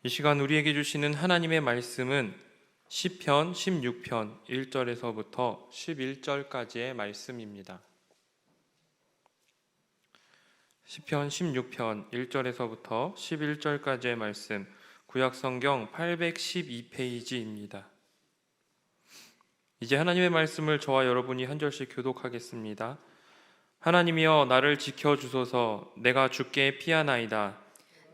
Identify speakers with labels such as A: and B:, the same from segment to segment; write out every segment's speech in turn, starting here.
A: 이 시간 우리에게 주시는 하나님의 말씀은 시편 16편 1절에서부터 11절까지의 말씀입니다. 시편 16편 1절에서부터 11절까지의 말씀, 구약성경 812페이지입니다. 이제 하나님의 말씀을 저와 여러분이 한 절씩 교독하겠습니다. 하나님이여 나를 지켜주소서. 내가 주께 피하나이다.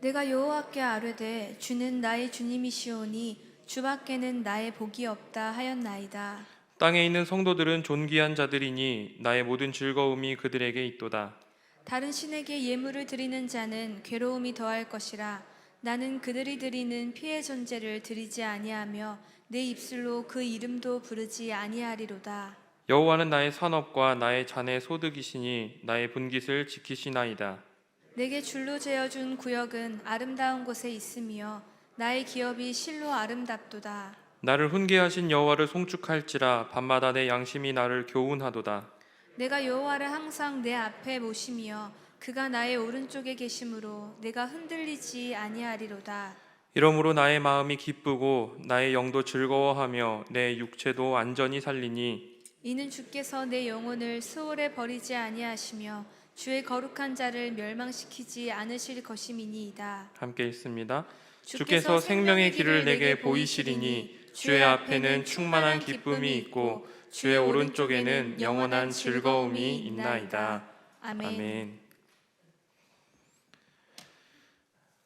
B: 내가 여호와께 아뢰되 주는 나의 주님이시오니 주밖에는 나의 복이 없다 하였나이다.
A: 땅에 있는 성도들은 존귀한 자들이니 나의 모든 즐거움이 그들에게 있도다.
B: 다른 신에게 예물을 드리는 자는 괴로움이 더할 것이라. 나는 그들이 드리는 피의 전제를 드리지 아니하며 내 입술로 그 이름도 부르지 아니하리로다.
A: 여호와는 나의 산업과 나의 잔의 소득이시니 나의 분깃을 지키시나이다.
B: 내게 줄로 재어준 구역은 아름다운 곳에 있으며 나의 기업이 실로 아름답도다.
A: 나를 훈계하신 여호와를 송축할지라. 밤마다 내 양심이 나를 교훈하도다.
B: 내가 여호와를 항상 내 앞에 모시며 그가 나의 오른쪽에 계심으로 내가 흔들리지 아니하리로다.
A: 이러므로 나의 마음이 기쁘고 나의 영도 즐거워하며 내 육체도 안전히 살리니
B: 이는 주께서 내 영혼을 수월에 버리지 아니하시며 주의 거룩한 자를 멸망시키지 않으실 것임이니이다.
A: 함께 읽습니다. 주께서 생명의 길을 내게 보이시리니 주의 앞에는 충만한 기쁨이 있고 주의 오른쪽에는 영원한 즐거움이 있나이다. 아멘.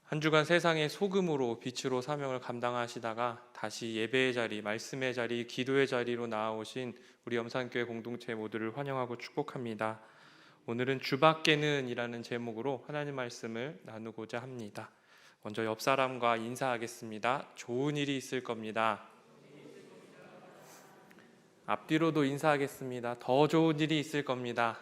A: 한 주간 세상의 소금으로 빛으로 사명을 감당하시다가 다시 예배의 자리, 말씀의 자리, 기도의 자리로 나아오신 우리 염산교회 공동체 모두를 환영하고 축복합니다. 오늘은 주밖에는 이라는 제목으로 하나님 말씀을 나누고자 합니다. 먼저 옆 사람과 인사하겠습니다. 좋은 일이 있을 겁니다. 앞뒤로도 인사하겠습니다. 더 좋은 일이 있을 겁니다.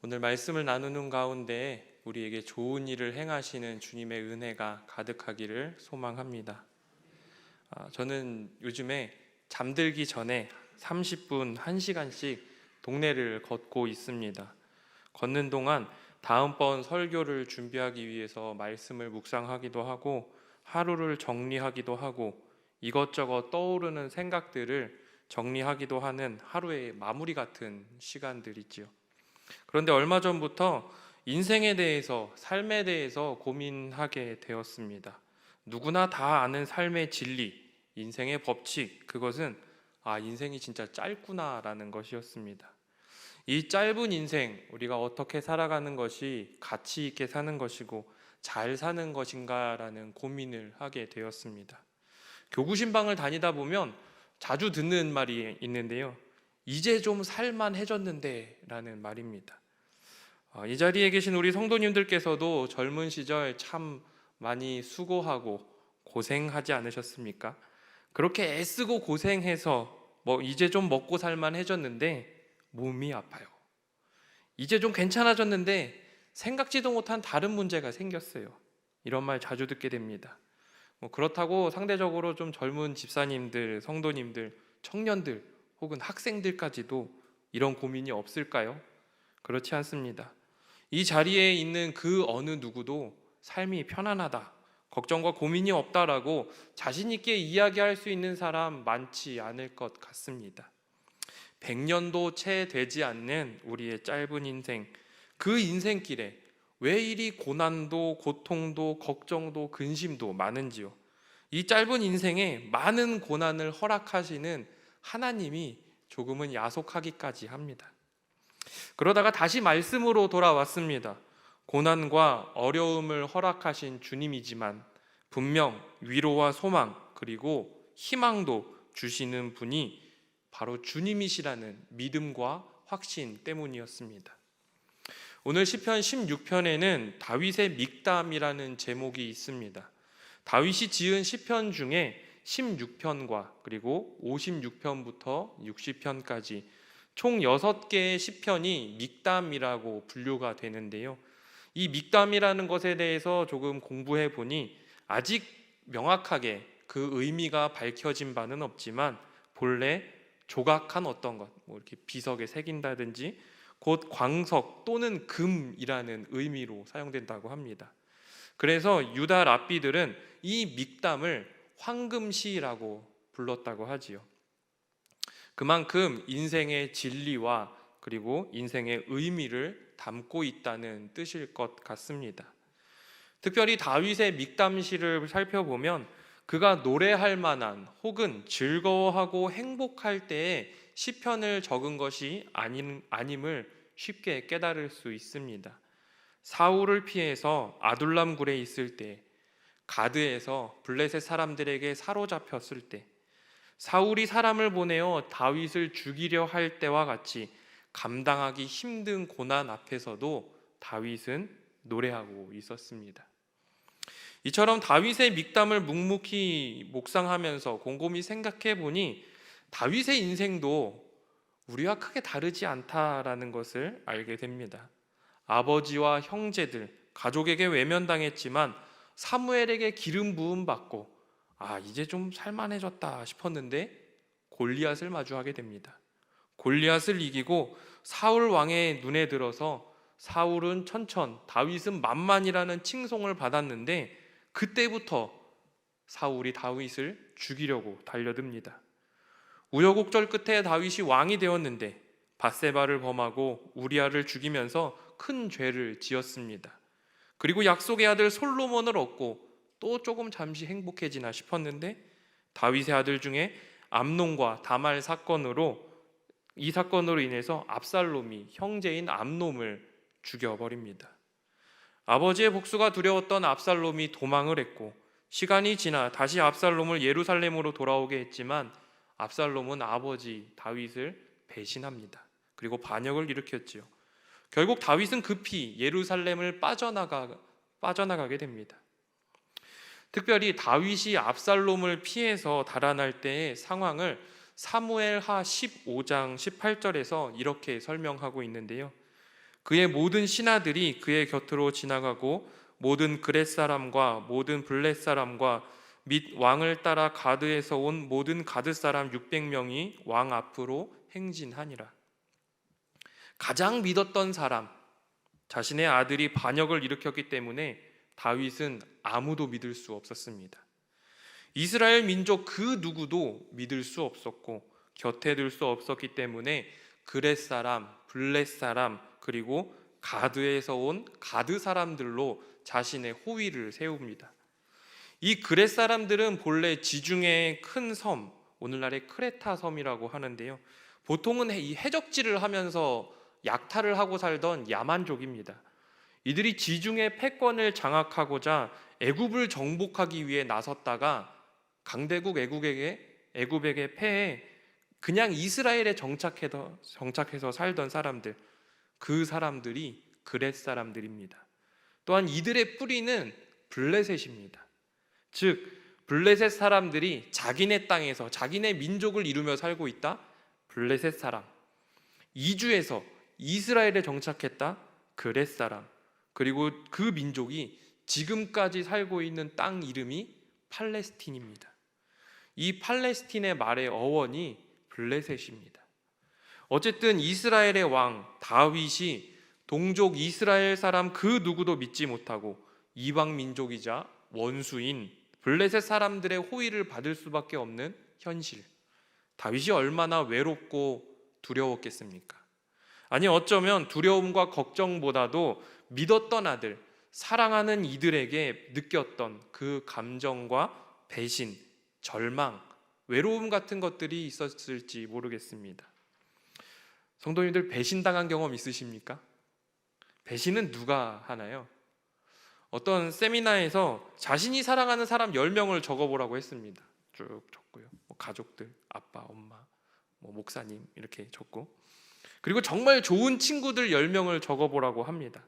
A: 오늘 말씀을 나누는 가운데 우리에게 좋은 일을 행하시는 주님의 은혜가 가득하기를 소망합니다. 저는 요즘에 잠들기 전에 30분, 1시간씩 동네를 걷고 있습니다. 걷는 동안 다음번 설교를 준비하기 위해서 말씀을 묵상하기도 하고 하루를 정리하기도 하고 이것저것 떠오르는 생각들을 정리하기도 하는 하루의 마무리 같은 시간들이지요. 그런데 얼마 전부터 인생에 대해서, 삶에 대해서 고민하게 되었습니다. 누구나 다 아는 삶의 진리, 인생의 법칙, 그것은 인생이 진짜 짧구나라는 것이었습니다. 이 짧은 인생, 우리가 어떻게 살아가는 것이 가치 있게 사는 것이고 잘 사는 것인가라는 고민을 하게 되었습니다. 교구신방을 다니다 보면 자주 듣는 말이 있는데요. 이제 좀 살만해졌는데 라는 말입니다. 이 자리에 계신 우리 성도님들께서도 젊은 시절 참 많이 수고하고 고생하지 않으셨습니까? 그렇게 애쓰고 고생해서 이제 좀 먹고 살만해졌는데 몸이 아파요. 이제 좀 괜찮아졌는데 생각지도 못한 다른 문제가 생겼어요. 이런 말 자주 듣게 됩니다. 그렇다고 상대적으로 좀 젊은 집사님들, 성도님들, 청년들 혹은 학생들까지도 이런 고민이 없을까요? 그렇지 않습니다. 이 자리에 있는 그 어느 누구도 삶이 편안하다, 걱정과 고민이 없다라고 자신 있게 이야기할 수 있는 사람 많지 않을 것 같습니다. 100년도 채 되지 않는 우리의 짧은 인생, 그 인생길에 왜 이리 고난도, 고통도, 걱정도, 근심도 많은지요. 이 짧은 인생에 많은 고난을 허락하시는 하나님이 조금은 야속하기까지 합니다. 그러다가 다시 말씀으로 돌아왔습니다. 고난과 어려움을 허락하신 주님이지만 분명 위로와 소망 그리고 희망도 주시는 분이 바로 주님이시라는 믿음과 확신 때문이었습니다. 오늘 시편 16편에는 다윗의 믹담이라는 제목이 있습니다. 다윗이 지은 시편 중에 16편과 그리고 56편부터 60편까지 총 6개의 시편이 믹담이라고 분류가 되는데요. 이 믹담이라는 것에 대해서 조금 공부해 보니 아직 명확하게 그 의미가 밝혀진 바는 없지만 본래 조각한 어떤 것, 이렇게 비석에 새긴다든지 곧 광석 또는 금이라는 의미로 사용된다고 합니다. 그래서 유다 랍비들은 이 믹담을 황금시라고 불렀다고 하지요. 그만큼 인생의 진리와 그리고 인생의 의미를 담고 있다는 뜻일 것 같습니다. 특별히 다윗의 믹담시를 살펴보면 그가 노래할 만한 혹은 즐거워하고 행복할 때에 시편을 적은 것이 아님을 쉽게 깨달을 수 있습니다. 사울을 피해서 아둘람 굴에 있을 때, 가드에서 블레셋 사람들에게 사로잡혔을 때, 사울이 사람을 보내어 다윗을 죽이려 할 때와 같이 감당하기 힘든 고난 앞에서도 다윗은 노래하고 있었습니다. 이처럼 다윗의 믹담을 묵묵히 묵상하면서 곰곰이 생각해 보니 다윗의 인생도 우리와 크게 다르지 않다라는 것을 알게 됩니다. 아버지와 형제들, 가족에게 외면당했지만 사무엘에게 기름 부음 받고 이제 좀 살만해졌다 싶었는데 골리앗을 마주하게 됩니다. 골리앗을 이기고 사울 왕의 눈에 들어서 사울은 천천, 다윗은 만만이라는 칭송을 받았는데 그때부터 사울이 다윗을 죽이려고 달려듭니다. 우여곡절 끝에 다윗이 왕이 되었는데 밧세바를 범하고 우리아를 죽이면서 큰 죄를 지었습니다. 그리고 약속의 아들 솔로몬을 얻고 또 조금 잠시 행복해지나 싶었는데 다윗의 아들 중에 암논과 다말 이 사건으로 인해서 압살롬이 형제인 암논을 죽여버립니다. 아버지의 복수가 두려웠던 압살롬이 도망을 했고 시간이 지나 다시 압살롬을 예루살렘으로 돌아오게 했지만 압살롬은 아버지 다윗을 배신합니다. 그리고 반역을 일으켰지요. 결국 다윗은 급히 예루살렘을 빠져나가게 됩니다. 특별히 다윗이 압살롬을 피해서 달아날 때의 상황을 사무엘하 15장 18절에서 이렇게 설명하고 있는데요. 그의 모든 신하들이 그의 곁으로 지나가고 모든 그렛 사람과 모든 블렛 사람과 및 왕을 따라 가드에서 온 모든 가드 사람 600명이 왕 앞으로 행진하니라. 가장 믿었던 사람, 자신의 아들이 반역을 일으켰기 때문에 다윗은 아무도 믿을 수 없었습니다. 이스라엘 민족 그 누구도 믿을 수 없었고 곁에 둘 수 없었기 때문에 그렛 사람, 블렛 사람, 그리고 가드에서 온 가드 사람들로 자신의 호위를 세웁니다. 이 그렛 사람들은 본래 지중해의 큰 섬, 오늘날의 크레타 섬이라고 하는데요. 보통은 이 해적질을 하면서 약탈을 하고 살던 야만족입니다. 이들이 지중해 패권을 장악하고자 애굽을 정복하기 위해 나섰다가 강대국 애굽에게 패해 그냥 이스라엘에 정착해서 살던 사람들, 그 사람들이 그렛 사람들입니다. 또한 이들의 뿌리는 블레셋입니다. 즉 블레셋 사람들이 자기네 땅에서 자기네 민족을 이루며 살고 있다. 블레셋 사람. 이주해서 이스라엘에 정착했다. 그렛 사람. 그리고 그 민족이 지금까지 살고 있는 땅 이름이 팔레스틴입니다. 이 팔레스틴의 말의 어원이 블레셋입니다. 어쨌든 이스라엘의 왕 다윗이 동족 이스라엘 사람 그 누구도 믿지 못하고 이방 민족이자 원수인 블레셋 사람들의 호의를 받을 수밖에 없는 현실. 다윗이 얼마나 외롭고 두려웠겠습니까? 아니 어쩌면 두려움과 걱정보다도 믿었던 아들, 사랑하는 이들에게 느꼈던 그 감정과 배신, 절망, 외로움 같은 것들이 있었을지 모르겠습니다. 성도님들 배신당한 경험 있으십니까? 배신은 누가 하나요? 어떤 세미나에서 자신이 사랑하는 사람 10명을 적어보라고 했습니다. 쭉 적고요. 가족들, 아빠, 엄마, 목사님 이렇게 적고, 그리고 정말 좋은 친구들 10명을 적어보라고 합니다.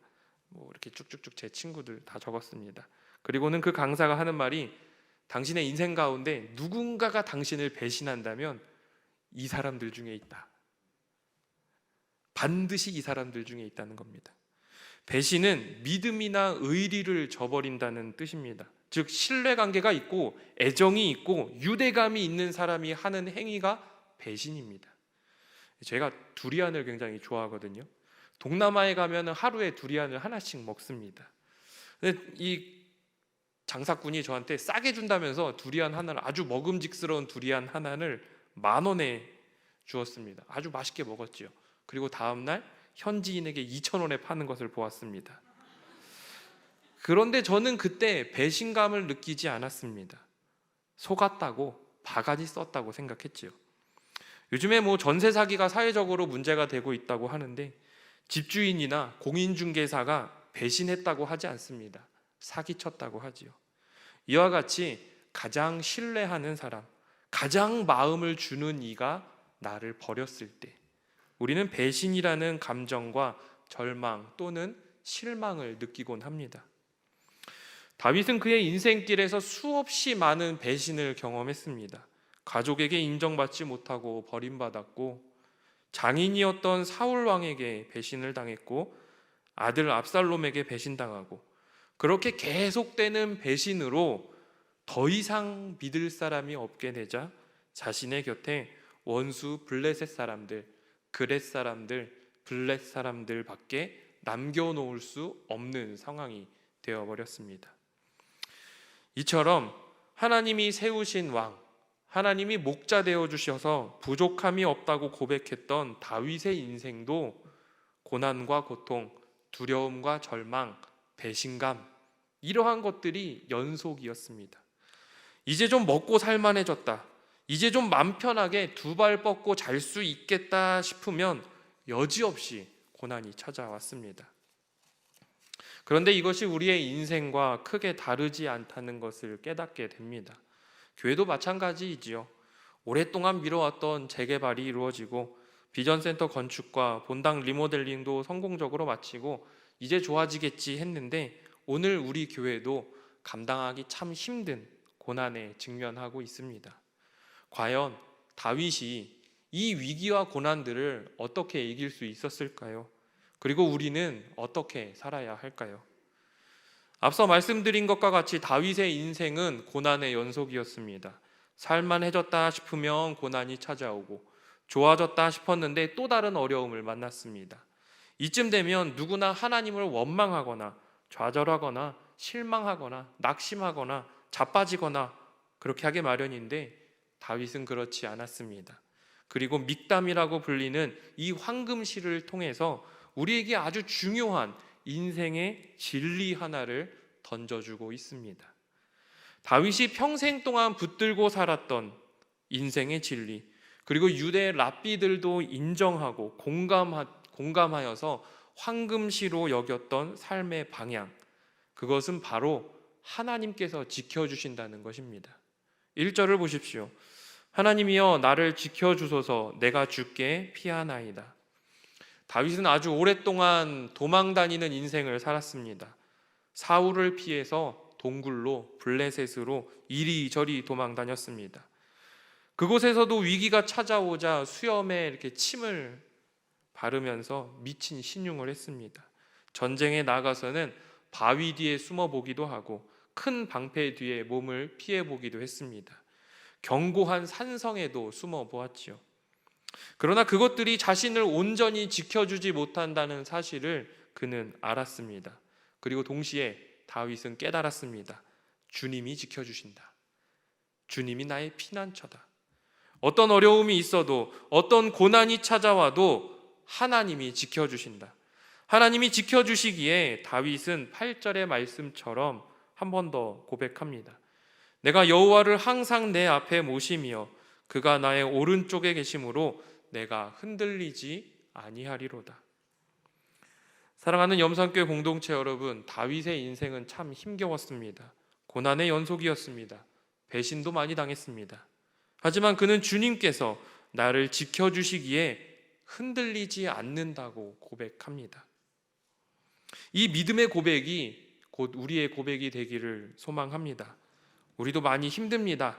A: 이렇게 쭉쭉쭉 제 친구들 다 적었습니다. 그리고는 그 강사가 하는 말이 당신의 인생 가운데 누군가가 당신을 배신한다면 이 사람들 중에 있다. 반드시 이 사람들 중에 있다는 겁니다. 배신은 믿음이나 의리를 저버린다는 뜻입니다. 즉 신뢰관계가 있고 애정이 있고 유대감이 있는 사람이 하는 행위가 배신입니다. 제가 두리안을 굉장히 좋아하거든요. 동남아에 가면 하루에 두리안을 하나씩 먹습니다. 근데 이 장사꾼이 저한테 싸게 준다면서 두리안 하나를, 아주 먹음직스러운 두리안 하나를 10,000원에 주었습니다. 아주 맛있게 먹었지요. 그리고 다음날 현지인에게 2,000원에 파는 것을 보았습니다. 그런데 저는 그때 배신감을 느끼지 않았습니다. 속았다고, 바가지 썼다고 생각했지요. 요즘에 전세 사기가 사회적으로 문제가 되고 있다고 하는데, 집주인이나 공인중개사가 배신했다고 하지 않습니다. 사기쳤다고 하지요. 이와 같이 가장 신뢰하는 사람, 가장 마음을 주는 이가 나를 버렸을 때 우리는 배신이라는 감정과 절망 또는 실망을 느끼곤 합니다. 다윗은 그의 인생길에서 수없이 많은 배신을 경험했습니다. 가족에게 인정받지 못하고 버림받았고, 장인이었던 사울 왕에게 배신을 당했고, 아들 압살롬에게 배신당하고, 그렇게 계속되는 배신으로 더 이상 믿을 사람이 없게 되자 자신의 곁에 원수 블레셋 사람들, 그렛 사람들, 블렛 사람들밖에 남겨놓을 수 없는 상황이 되어버렸습니다. 이처럼 하나님이 세우신 왕, 하나님이 목자 되어 주셔서 부족함이 없다고 고백했던 다윗의 인생도 고난과 고통, 두려움과 절망, 배신감, 이러한 것들이 연속이었습니다. 이제 좀 먹고 살만해졌다, 이제 좀 맘 편하게 두 발 뻗고 잘 수 있겠다 싶으면 여지없이 고난이 찾아왔습니다. 그런데 이것이 우리의 인생과 크게 다르지 않다는 것을 깨닫게 됩니다. 교회도 마찬가지이지요. 오랫동안 미뤄왔던 재개발이 이루어지고, 비전센터 건축과 본당 리모델링도 성공적으로 마치고 이제 좋아지겠지 했는데, 오늘 우리 교회도 감당하기 참 힘든 고난에 직면하고 있습니다. 과연 다윗이 이 위기와 고난들을 어떻게 이길 수 있었을까요? 그리고 우리는 어떻게 살아야 할까요? 앞서 말씀드린 것과 같이 다윗의 인생은 고난의 연속이었습니다. 살만해졌다 싶으면 고난이 찾아오고, 좋아졌다 싶었는데 또 다른 어려움을 만났습니다. 이쯤 되면 누구나 하나님을 원망하거나 좌절하거나 실망하거나 낙심하거나 자빠지거나 그렇게 하게 마련인데, 다윗은 그렇지 않았습니다. 그리고 믹담이라고 불리는 이 황금실을 통해서 우리에게 아주 중요한 인생의 진리 하나를 던져주고 있습니다. 다윗이 평생 동안 붙들고 살았던 인생의 진리, 그리고 유대 랍비들도 인정하고 공감하여서 황금시로 여겼던 삶의 방향, 그것은 바로 하나님께서 지켜주신다는 것입니다. 1절을 보십시오. 하나님이여 나를 지켜주소서, 내가 주께 피하나이다. 다윗은 아주 오랫동안 도망다니는 인생을 살았습니다. 사울을 피해서 동굴로, 블레셋으로 이리저리 도망다녔습니다. 그곳에서도 위기가 찾아오자 수염에 이렇게 침을 바르면서 미친 신용을 했습니다. 전쟁에 나가서는 바위 뒤에 숨어 보기도 하고 큰 방패 뒤에 몸을 피해 보기도 했습니다. 견고한 산성에도 숨어 보았지요. 그러나 그것들이 자신을 온전히 지켜주지 못한다는 사실을 그는 알았습니다. 그리고 동시에 다윗은 깨달았습니다. 주님이 지켜주신다. 주님이 나의 피난처다. 어떤 어려움이 있어도, 어떤 고난이 찾아와도 하나님이 지켜주신다. 하나님이 지켜주시기에 다윗은 8절의 말씀처럼 한 번 더 고백합니다. 내가 여호와를 항상 내 앞에 모시며 그가 나의 오른쪽에 계심으로 내가 흔들리지 아니하리로다. 사랑하는 염산교회 공동체 여러분, 다윗의 인생은 참 힘겨웠습니다. 고난의 연속이었습니다. 배신도 많이 당했습니다. 하지만 그는 주님께서 나를 지켜주시기에 흔들리지 않는다고 고백합니다. 이 믿음의 고백이 곧 우리의 고백이 되기를 소망합니다. 우리도 많이 힘듭니다.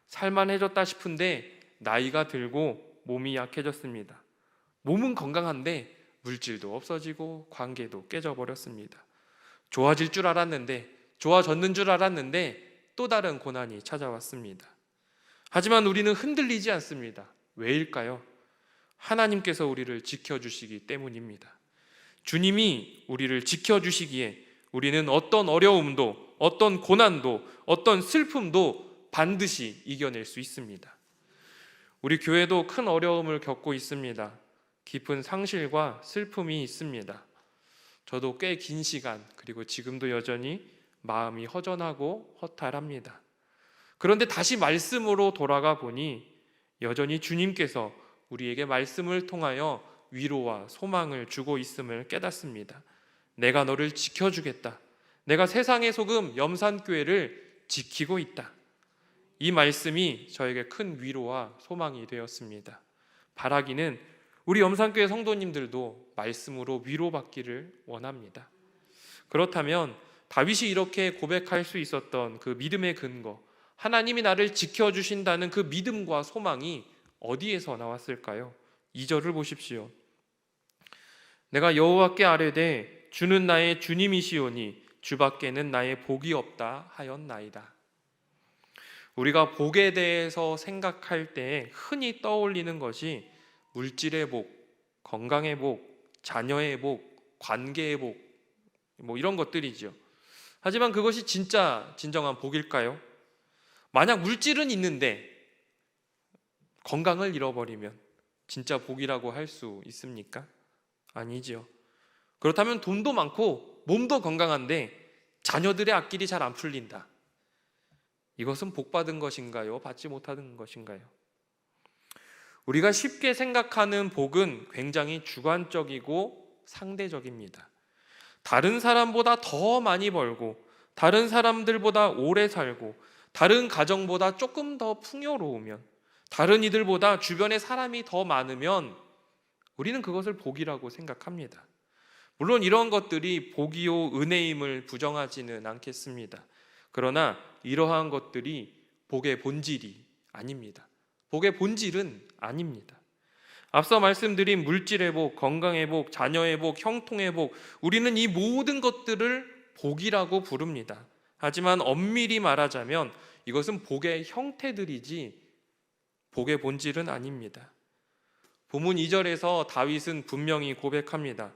A: 살만해졌다 싶은데 나이가 들고 몸이 약해졌습니다. 몸은 건강한데 물질도 없어지고 관계도 깨져버렸습니다. 좋아질 줄 알았는데, 좋아졌는 줄 알았는데 또 다른 고난이 찾아왔습니다. 하지만 우리는 흔들리지 않습니다. 왜일까요? 하나님께서 우리를 지켜주시기 때문입니다. 주님이 우리를 지켜주시기에 우리는 어떤 어려움도, 어떤 고난도, 어떤 슬픔도 반드시 이겨낼 수 있습니다. 우리 교회도 큰 어려움을 겪고 있습니다. 깊은 상실과 슬픔이 있습니다. 저도 꽤 긴 시간, 그리고 지금도 여전히 마음이 허전하고 허탈합니다. 그런데 다시 말씀으로 돌아가 보니 여전히 주님께서 우리에게 말씀을 통하여 위로와 소망을 주고 있음을 깨닫습니다. 내가 너를 지켜주겠다. 내가 세상의 소금 염산교회를 지키고 있다. 이 말씀이 저에게 큰 위로와 소망이 되었습니다. 바라기는 우리 염산교회 성도님들도 말씀으로 위로받기를 원합니다. 그렇다면 다윗이 이렇게 고백할 수 있었던 그 믿음의 근거, 하나님이 나를 지켜주신다는 그 믿음과 소망이 어디에서 나왔을까요? 2절을 보십시오. 내가 여호와께 아뢰되 주는 나의 주님이시오니 주밖에는 나의 복이 없다 하였나이다. 우리가 복에 대해서 생각할 때 흔히 떠올리는 것이 물질의 복, 건강의 복, 자녀의 복, 관계의 복, 이런 것들이죠. 하지만 그것이 진짜 진정한 복일까요? 만약 물질은 있는데 건강을 잃어버리면 진짜 복이라고 할 수 있습니까? 아니죠. 그렇다면 돈도 많고 몸도 건강한데 자녀들의 앞길이 잘 안 풀린다. 이것은 복받은 것인가요? 받지 못하는 것인가요? 우리가 쉽게 생각하는 복은 굉장히 주관적이고 상대적입니다. 다른 사람보다 더 많이 벌고, 다른 사람들보다 오래 살고, 다른 가정보다 조금 더 풍요로우면, 다른 이들보다 주변에 사람이 더 많으면 우리는 그것을 복이라고 생각합니다. 물론 이런 것들이 복이요 은혜임을 부정하지는 않겠습니다. 그러나 이러한 것들이 복의 본질이 아닙니다. 복의 본질은 아닙니다. 앞서 말씀드린 물질의 복, 건강의 복, 자녀의 복, 형통의 복, 우리는 이 모든 것들을 복이라고 부릅니다. 하지만 엄밀히 말하자면 이것은 복의 형태들이지 복의 본질은 아닙니다. 본문 2절에서 다윗은 분명히 고백합니다.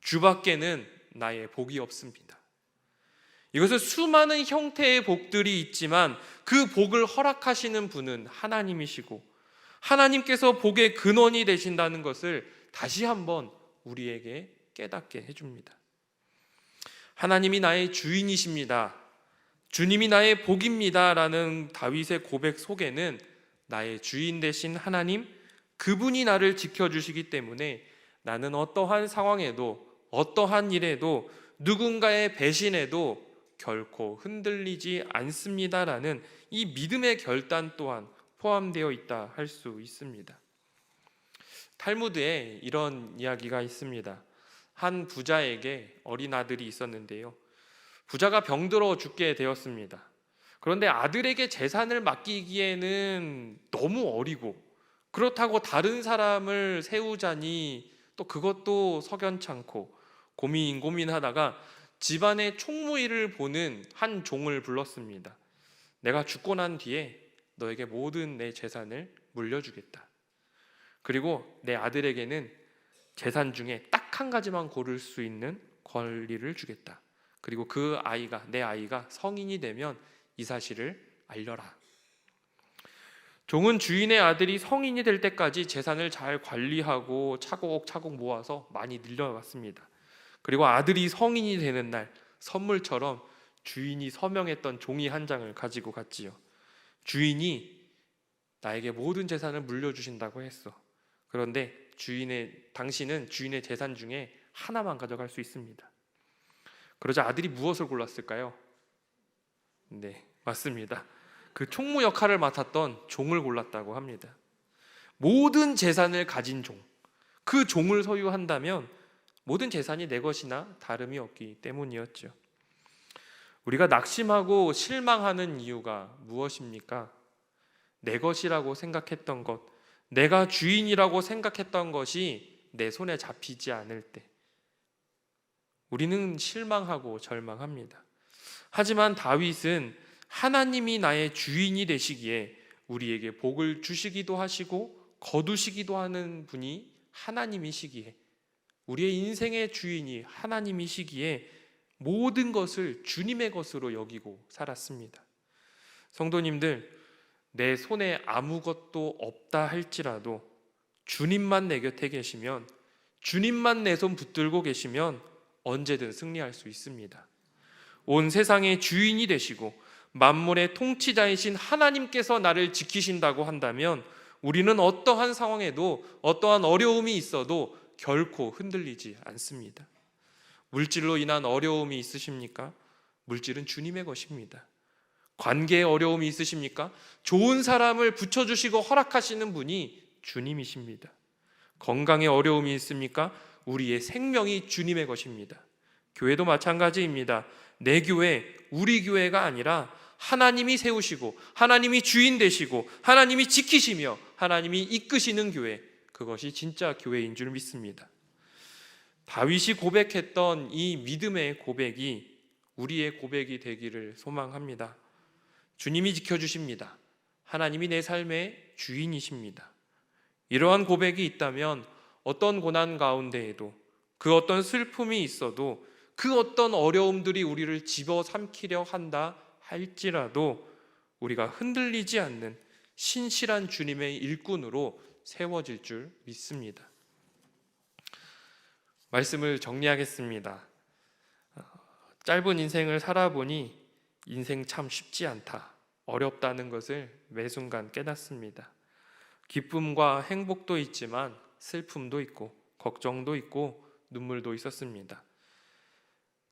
A: 주밖에는 나의 복이 없습니다. 이것은 수많은 형태의 복들이 있지만 그 복을 허락하시는 분은 하나님이시고 하나님께서 복의 근원이 되신다는 것을 다시 한번 우리에게 깨닫게 해줍니다. 하나님이 나의 주인이십니다. 주님이 나의 복입니다. 라는 다윗의 고백 속에는 나의 주인 되신 하나님, 그분이 나를 지켜주시기 때문에 나는 어떠한 상황에도 어떠한 일에도 누군가의 배신에도 결코 흔들리지 않습니다라는 이 믿음의 결단 또한 포함되어 있다 할 수 있습니다. 탈무드에 이런 이야기가 있습니다. 한 부자에게 어린 아들이 있었는데요. 부자가 병들어 죽게 되었습니다. 그런데 아들에게 재산을 맡기기에는 너무 어리고 그렇다고 다른 사람을 세우자니 또 그것도 석연찮고 고민하다가 집안의 총무일을 보는 한 종을 불렀습니다. 내가 죽고 난 뒤에 너에게 모든 내 재산을 물려주겠다. 그리고 내 아들에게는 재산 중에 딱 한 가지만 고를 수 있는 권리를 주겠다. 그리고 그 아이가, 내 아이가 성인이 되면 이 사실을 알려라. 종은 주인의 아들이 성인이 될 때까지 재산을 잘 관리하고 차곡차곡 모아서 많이 늘려왔습니다. 그리고 아들이 성인이 되는 날 선물처럼 주인이 서명했던 종이 한 장을 가지고 갔지요. 주인이 나에게 모든 재산을 물려주신다고 했어. 그런데 당신은 주인의 재산 중에 하나만 가져갈 수 있습니다. 그러자 아들이 무엇을 골랐을까요? 네, 맞습니다. 그 총무 역할을 맡았던 종을 골랐다고 합니다. 모든 재산을 가진 종, 그 종을 소유한다면 모든 재산이 내 것이나 다름이 없기 때문이었죠. 우리가 낙심하고 실망하는 이유가 무엇입니까? 내 것이라고 생각했던 것, 내가 주인이라고 생각했던 것이 내 손에 잡히지 않을 때 우리는 실망하고 절망합니다. 하지만 다윗은 하나님이 나의 주인이 되시기에 우리에게 복을 주시기도 하시고 거두시기도 하는 분이 하나님이시기에, 우리의 인생의 주인이 하나님이시기에 모든 것을 주님의 것으로 여기고 살았습니다. 성도님들, 내 손에 아무것도 없다 할지라도 주님만 내 곁에 계시면, 주님만 내 손 붙들고 계시면 언제든 승리할 수 있습니다. 온 세상의 주인이 되시고 만물의 통치자이신 하나님께서 나를 지키신다고 한다면 우리는 어떠한 상황에도, 어떠한 어려움이 있어도 결코 흔들리지 않습니다. 물질로 인한 어려움이 있으십니까? 물질은 주님의 것입니다. 관계에 어려움이 있으십니까? 좋은 사람을 붙여주시고 허락하시는 분이 주님이십니다. 건강에 어려움이 있습니까? 우리의 생명이 주님의 것입니다. 교회도 마찬가지입니다. 내 교회, 우리 교회가 아니라 하나님이 세우시고 하나님이 주인 되시고 하나님이 지키시며 하나님이 이끄시는 교회, 그것이 진짜 교회인 줄 믿습니다. 다윗이 고백했던 이 믿음의 고백이 우리의 고백이 되기를 소망합니다. 주님이 지켜주십니다. 하나님이 내 삶의 주인이십니다. 이러한 고백이 있다면 어떤 고난 가운데에도, 그 어떤 슬픔이 있어도, 그 어떤 어려움들이 우리를 집어삼키려 한다 할지라도 우리가 흔들리지 않는 신실한 주님의 일꾼으로 세워질 줄 믿습니다. 말씀을 정리하겠습니다. 짧은 인생을 살아보니 인생 참 쉽지 않다, 어렵다는 것을 매 순간 깨닫습니다. 기쁨과 행복도 있지만 슬픔도 있고 걱정도 있고 눈물도 있었습니다.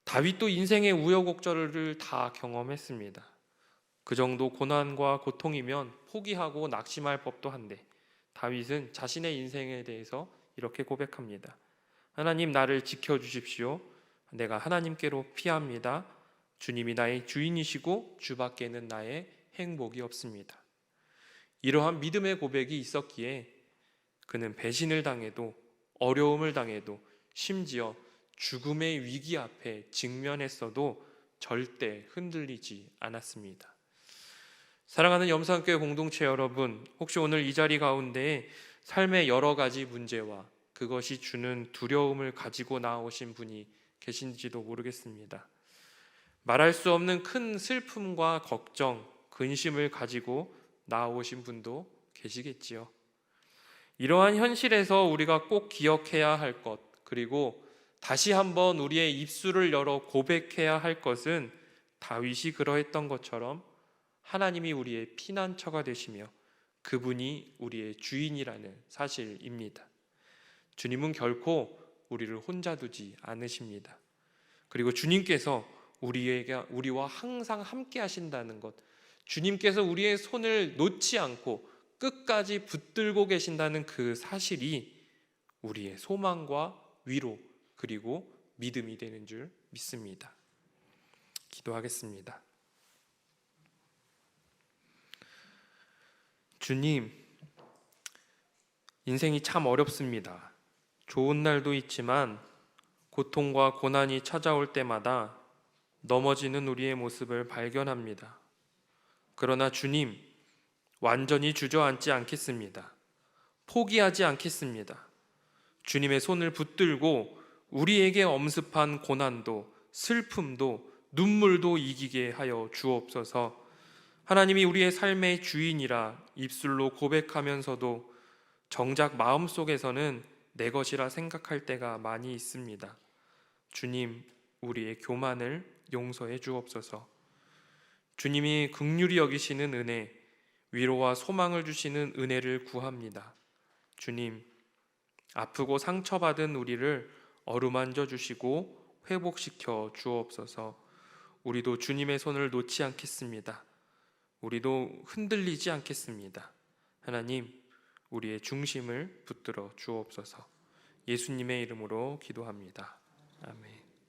A: 다윗도 인생의 우여곡절을 다 경험했습니다. 그 정도 고난과 고통이면 포기하고 낙심할 법도 한데 다윗은 자신의 인생에 대해서 이렇게 고백합니다. 하나님, 나를 지켜주십시오. 내가 하나님께로 피합니다. 주님이 나의 주인이시고 주밖에는 나의 행복이 없습니다. 이러한 믿음의 고백이 있었기에 그는 배신을 당해도, 어려움을 당해도, 심지어 죽음의 위기 앞에 직면했어도 절대 흔들리지 않았습니다. 사랑하는 염산교회 공동체 여러분, 혹시 오늘 이 자리 가운데 삶의 여러 가지 문제와 그것이 주는 두려움을 가지고 나오신 분이 계신지도 모르겠습니다. 말할 수 없는 큰 슬픔과 걱정, 근심을 가지고 나오신 분도 계시겠지요. 이러한 현실에서 우리가 꼭 기억해야 할 것, 그리고 다시 한번 우리의 입술을 열어 고백해야 할 것은 다윗이 그러했던 것처럼 하나님이 우리의 피난처가 되시며 그분이 우리의 주인이라는 사실입니다. 주님은 결코 우리를 혼자 두지 않으십니다. 그리고 주님께서 우리와 항상 함께 하신다는 것, 주님께서 우리의 손을 놓지 않고 끝까지 붙들고 계신다는 그 사실이 우리의 소망과 위로, 그리고 믿음이 되는 줄 믿습니다. 기도하겠습니다. 주님, 인생이 참 어렵습니다. 좋은 날도 있지만 고통과 고난이 찾아올 때마다 넘어지는 우리의 모습을 발견합니다. 그러나 주님, 완전히 주저앉지 않겠습니다. 포기하지 않겠습니다. 주님의 손을 붙들고 우리에게 엄습한 고난도, 슬픔도, 눈물도 이기게 하여 주옵소서. 하나님이 우리의 삶의 주인이라 입술로 고백하면서도 정작 마음속에서는 내 것이라 생각할 때가 많이 있습니다. 주님, 우리의 교만을 용서해 주옵소서. 주님이 긍휼히 여기시는 은혜, 위로와 소망을 주시는 은혜를 구합니다. 주님, 아프고 상처받은 우리를 어루만져 주시고 회복시켜 주옵소서. 우리도 주님의 손을 놓지 않겠습니다. 우리도 흔들리지 않겠습니다. 하나님, 우리의 중심을 붙들어 주옵소서. 예수님의 이름으로 기도합니다. 아멘.